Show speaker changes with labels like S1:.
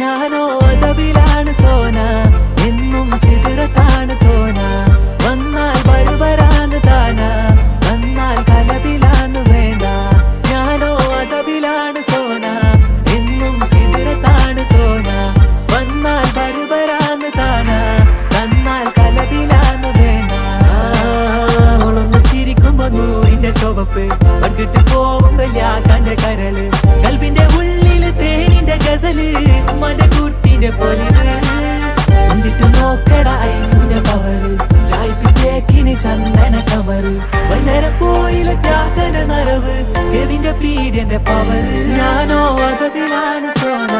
S1: ഞാനോ അതബിലാണ് സോന, എന്നും സിദറത്താണ് തോന. വന്നാൽ ബർബരാണ് താന, വന്നാൽ കലബിലാണ് വേണ്ട. ഞാനോ അതബിലാണ് സോന, എന്നും സിദറത്താണ് തോന. വന്നാൽ ബർബരാണ് താന, വന്നാൽ കലബിലാണ് വേണ്ട. അവളൊന്ന് ചിരിക്കുമ്പോ നൂറിന്റെ ചുവപ്പ്, പങ്കിട്ട് പോകുമ്പോ യാക്കാന്റെ കരള്. കൽബിന്റെ ഉള്ളില് തേനിന്റെ ഗസല്, മടകൂട്ടിന്റെ പൊലിവ്. എന്നിട്ട് നോക്കട ഐസുന്റെ പവറ്, ചായ്പിറ്റേക്കിന് ചന്ദന കവറ്. വൈകുന്നേരം പോയിലെ ത്യാഗന നരവ്, കെവിന്റെ പീഡിയന്റെ പവറ്. ഞാനോ അതബിലാണ് സോന.